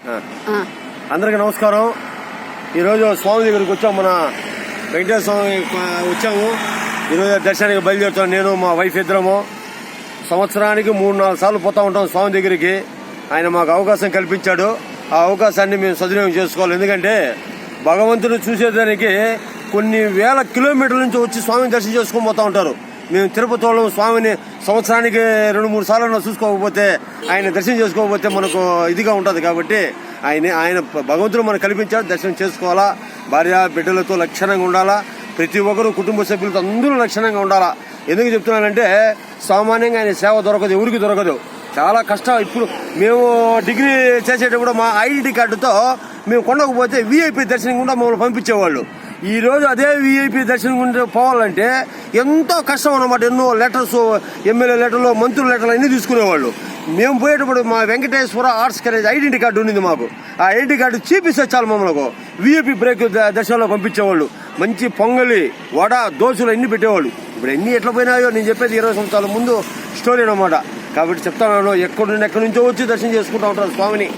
అందరికీ నమస్కారం. ఈరోజు స్వామి దగ్గరికి వచ్చాము. మన వెంకటేశ్వర స్వామి వచ్చాము. ఈరోజు దర్శనానికి బయలుదేరుతాను. నేను మా వైఫ్ ఇద్దరము సంవత్సరానికి 3-4 సార్లు పోతా ఉంటాం స్వామి దగ్గరికి. ఆయన మాకు అవకాశం కల్పించాడు. ఆ అవకాశాన్ని మేము సద్వినియోగం చేసుకోవాలి. ఎందుకంటే భగవంతుని చూసేదానికి కొన్ని వేల కిలోమీటర్ల నుంచి వచ్చి స్వామిని దర్శనం చేసుకొని పోతా ఉంటారు. మేము తిరుపతి వాళ్ళం స్వామిని సంవత్సరానికి 2-3 సార్లు చూసుకోకపోతే, ఆయన దర్శనం చేసుకోకపోతే మనకు ఇదిగా ఉంటుంది. కాబట్టి ఆయన భగవంతుడు మనకు కల్పించాడు. దర్శనం చేసుకోవాలా, భార్య బిడ్డలతో లక్షణంగా ఉండాలా, ప్రతి ఒక్కరు కుటుంబ సభ్యులతో అందరూ లక్షణంగా ఉండాలా. ఎందుకు చెప్తున్నానంటే సామాన్యంగా ఆయన సేవ దొరకదు, ఎవరికి దొరకదు. చాలా కష్టం. ఇప్పుడు మేము డిగ్రీ చేసేటప్పుడు మా ఐడెంటిటీ కార్డుతో మేము కొండకపోతే వీఐపీ దర్శనం కూడా మమ్మల్ని పంపించేవాళ్ళు. ఈరోజు అదే వీఐపీ దర్శనం గురించి పోవాలంటే ఎంతో కష్టం అన్నమాట. ఎన్నో లెటర్స్, ఎమ్మెల్యే లెటర్లు, మంత్రుల లెటర్లు అన్నీ తీసుకునేవాళ్ళు. మేము పోయేటప్పుడు మా Venkateswara arts college identity card ఉండింది మాకు. ఆ ఐడెంటిటీ కార్డు చూపిస్తే చాలు మమ్మల్ని వీఐపీ బ్రేక్ దర్శనంలో పంపించేవాళ్ళు. మంచి పొంగలి, వడ, దోశలు అన్ని పెట్టేవాళ్ళు. ఇప్పుడు ఎన్ని ఎట్లా పోయినాయో నేను చెప్పేది 20 సంవత్సరాల ముందు స్టోరీ అన్నమాట. కాబట్టి చెప్తాను, ఎక్కడి నుంచో వచ్చి దర్శనం చేసుకుంటూ ఉంటారు స్వామిని.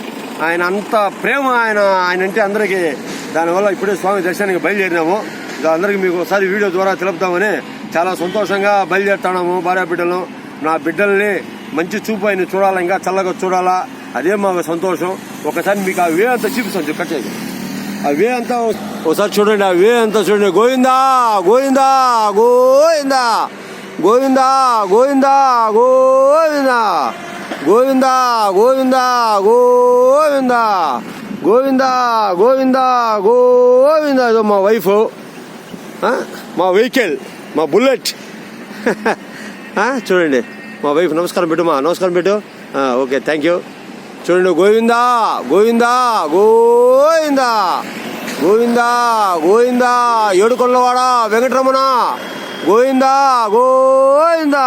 ఆయన అంత ప్రేమ ఆయన అంటే అందరికీ. దానివల్ల ఇప్పుడే స్వామి దర్శనానికి బయలుదేరినాము. అందరికీ మీకు ఒకసారి వీడియో ద్వారా తెలుపుతామని చాలా సంతోషంగా బయలుదేరుతున్నాము. భార్య బిడ్డలను, నా బిడ్డల్ని మంచి చూపు ఆయన చూడాలా, ఇంకా చల్లగా చూడాలా, అదే మాకు సంతోషం. ఒకసారి మీకు ఆ వే అంతా చూపిస్తాను. కట్టేది ఆ వే అంతా ఒకసారి చూడండి. ఆ వే అంతా చూడండి. గోవిందా గోవిందా గోవిందా గోవిందా గోవిందా గోవిందా గోవిందా గోవిందా గోవిందా గోవిందా గోవిందా గోవిందా. ఇదో మా వైఫ్, మా వెహికల్, మా బుల్లెట్. చూడండి మా వైఫ్. నమస్కారం పెట్టు మా, నమస్కారం పెట్టు. Okay, thank you. చూడండి. గోవిందా గోవిందా గోవిందా గోవిందా గోవిందా ఏడుకొండలవాడ వెంకటరమణ గోవిందా గోవిందా.